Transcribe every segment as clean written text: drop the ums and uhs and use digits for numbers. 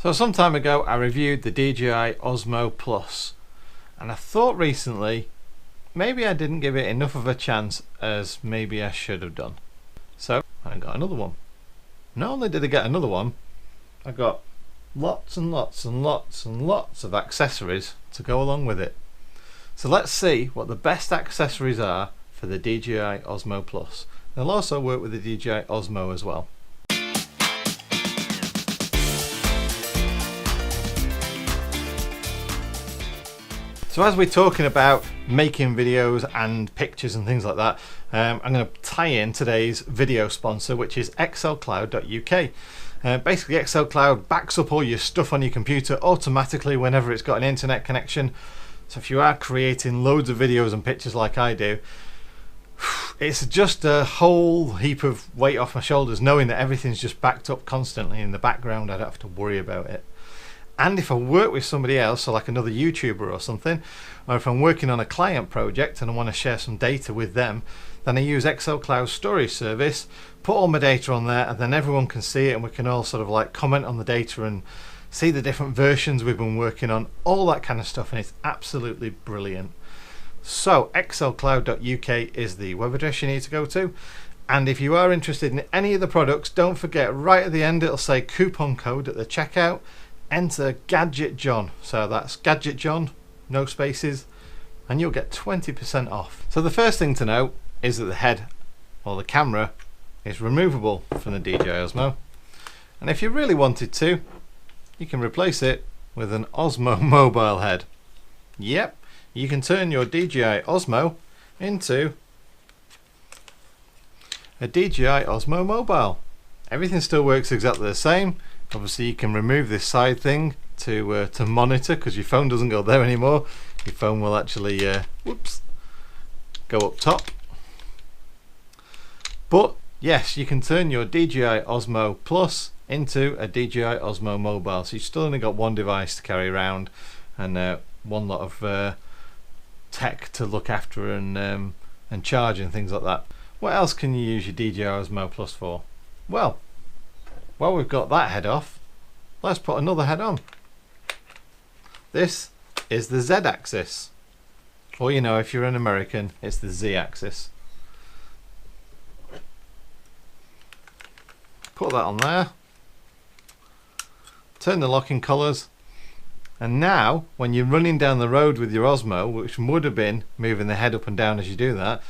So some time ago I reviewed the DJI Osmo Plus, and I thought recently maybe I didn't give it enough of a chance as maybe I should have done. So I got another one. Not only did I get another one, I got lots and lots and lots and lots of accessories to go along with it. So let's see what the best accessories are for the DJI Osmo Plus. They'll also work with the DJI Osmo as well. So as we're talking about making videos and pictures and things like that, I'm going to tie in today's video sponsor, which is xlcloud.uk. Basically xlcloud backs up all your stuff on your computer automatically whenever it's got an internet connection. So if you are creating loads of videos and pictures like I do, it's just a whole heap of weight off my shoulders knowing that everything's just backed up constantly in the background. I don't have to worry about it. And if I work with somebody else, so like another YouTuber or something, or if I'm working on a client project and I want to share some data with them, then I use xlcloud's storage service, put all my data on there, and then everyone can see it and we can all sort of like comment on the data and see the different versions we've been working on, all that kind of stuff, and it's absolutely brilliant. So xlcloud.uk is the web address you need to go to. And if you are interested in any of the products, don't forget right at the end it'll say coupon code at the checkout. Enter Gadget John, so that's Gadget John, no spaces, and you'll get 20% off. So the first thing to know is that the head or the camera is removable from the DJI Osmo, and if you really wanted to, you can replace it with an Osmo Mobile head. Yep, you can turn your DJI Osmo into a DJI Osmo Mobile. Everything still works exactly the same. Obviously you can remove this side thing to monitor, because your phone doesn't go there anymore. Your phone will actually go up top. But yes, you can turn your DJI Osmo Plus into a DJI Osmo Mobile, so you've still only got one device to carry around and one lot of tech to look after and charge and things like that. What else can you use your DJI Osmo Plus for? Well, we've got that head off, let's put another head on. This is the Z axis, or you know, if you're an American, it's the Z axis. Put that on there, turn the locking collars, and now when you're running down the road with your Osmo, which would have been moving the head up and down as you do that,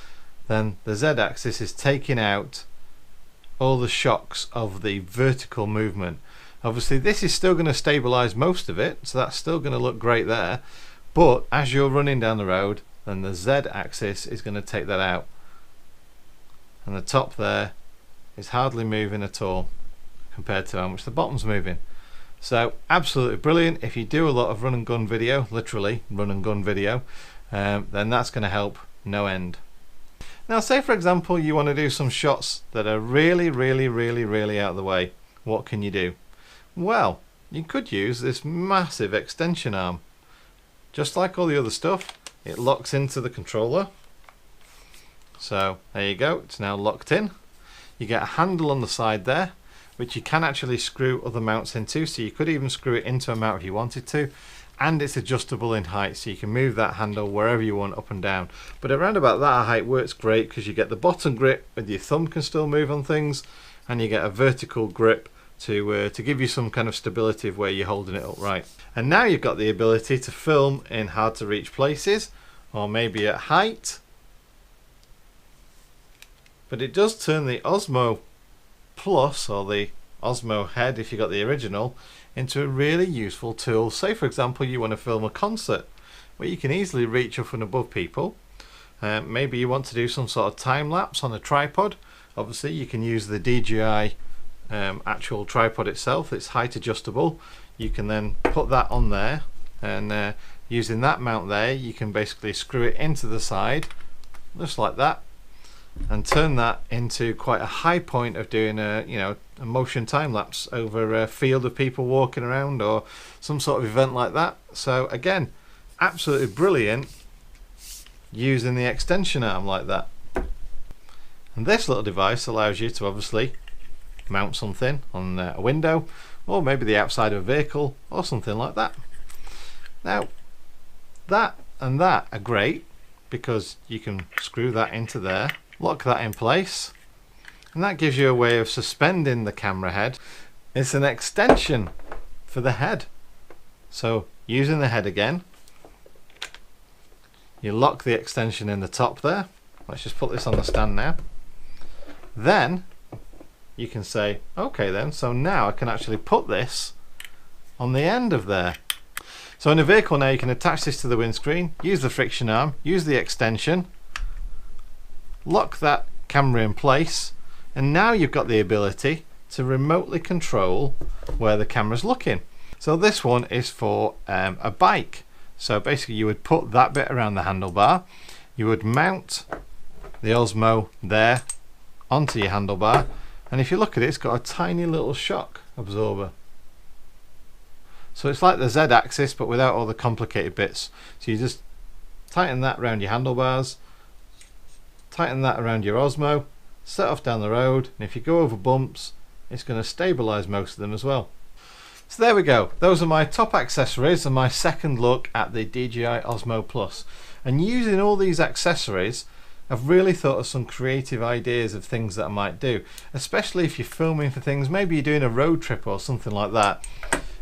then the Z axis is taking out all the shocks of the vertical movement. Obviously this is still going to stabilize most of it, so that's still going to look great there, but as you're running down the road, then the Z axis is going to take that out, and the top there is hardly moving at all compared to how much the bottom's moving. So absolutely brilliant. If you do a lot of run and gun video, literally run and gun video, then that's going to help no end. Now say for example you want to do some shots that are really out of the way. What can you do? Well, you could use this massive extension arm. Just like all the other stuff, it locks into the controller. So there you go, it's now locked in. You get a handle on the side there, which you can actually screw other mounts into, so you could even screw it into a mount if you wanted to. And it's adjustable in height, so you can move that handle wherever you want, up and down. But around about that height works great, because you get the bottom grip with your thumb can still move on things, and you get a vertical grip to give you some kind of stability of where you're holding it upright. And now you've got the ability to film in hard to reach places, or maybe at height. But it does turn the Osmo Plus, or the Osmo head if you got the original, into a really useful tool. Say for example you want to film a concert where you can easily reach up and above people. Maybe you want to do some sort of time lapse on a tripod. Obviously you can use the DJI actual tripod itself. It's height adjustable. You can then put that on there, and using that mount there you can basically screw it into the side just like that, and turn that into quite a high point of doing a motion time lapse over a field of people walking around or some sort of event like that. So again, absolutely brilliant using the extension arm like that. And this little device allows you to obviously mount something on a window, or maybe the outside of a vehicle or something like that. Now that and that are great because you can screw that into there, lock that in place, and that gives you a way of suspending the camera head. It's an extension for the head. So using the head again, you lock the extension in the top there. Let's just put this on the stand now. Then you can say, okay then, so now I can actually put this on the end of there. So in a vehicle now you can attach this to the windscreen, use the friction arm, use the extension, lock that camera in place, and now you've got the ability to remotely control where the camera's looking. So this one is for a bike. So basically you would put that bit around the handlebar, you would mount the Osmo there onto your handlebar, and if you look at it, it's got a tiny little shock absorber. So it's like the Z-axis but without all the complicated bits. So you just tighten that around your handlebars, tighten that around your Osmo, set off down the road, and if you go over bumps, it's going to stabilize most of them as well. So there we go, those are my top accessories and my second look at the DJI Osmo Plus. And using all these accessories, I've really thought of some creative ideas of things that I might do, especially if you're filming for things, maybe you're doing a road trip or something like that.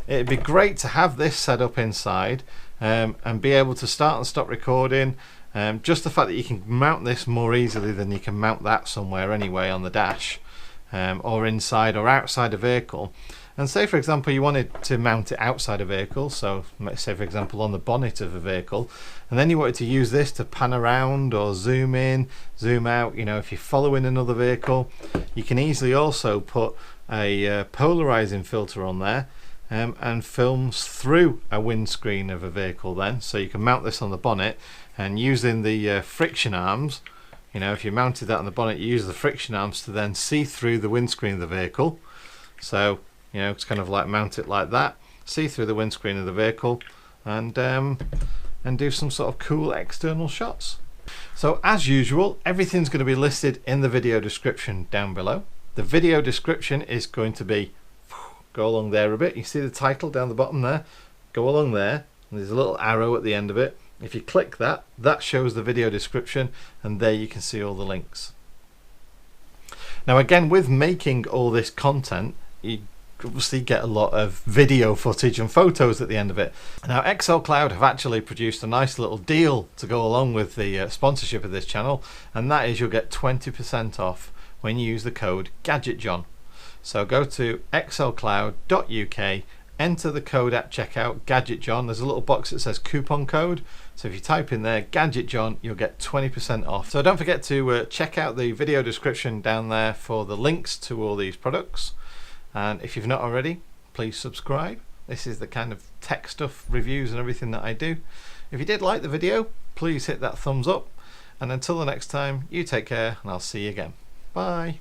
It'd be great to have this set up inside and be able to start and stop recording. Just the fact that you can mount this more easily than you can mount that somewhere anyway on the dash, or inside or outside a vehicle. And say for example you wanted to mount it outside a vehicle, so let's say for example on the bonnet of a vehicle, and then you wanted to use this to pan around or zoom in, zoom out, you know, if you're following another vehicle, you can easily also put a polarizing filter on there and films through a windscreen of a vehicle then. So you can mount this on the bonnet, and using the friction arms, you know, if you mounted that on the bonnet, you use the friction arms to then see through the windscreen of the vehicle. So you know, it's kind of like mount it like that, see through the windscreen of the vehicle, and do some sort of cool external shots. So as usual, everything's going to be listed in the video description down below. The video description is going to be, go along there a bit, you see the title down the bottom there, go along there, and there's a little arrow at the end of it. If you click that, that shows the video description, and there you can see all the links. Now again, with making all this content, you obviously get a lot of video footage and photos at the end of it. Now XLCloud have actually produced a nice little deal to go along with the sponsorship of this channel, and that is you'll get 20% off when you use the code GadgetJohn. So go to xlcloud.uk, enter the code at checkout, GadgetJohn. There's a little box that says coupon code, so if you type in there GadgetJohn, you'll get 20% off. So don't forget to check out the video description down there for the links to all these products. And if you've not already, please subscribe. This is the kind of tech stuff, reviews and everything that I do. If you did like the video, please hit that thumbs up. And until the next time, you take care and I'll see you again. Bye.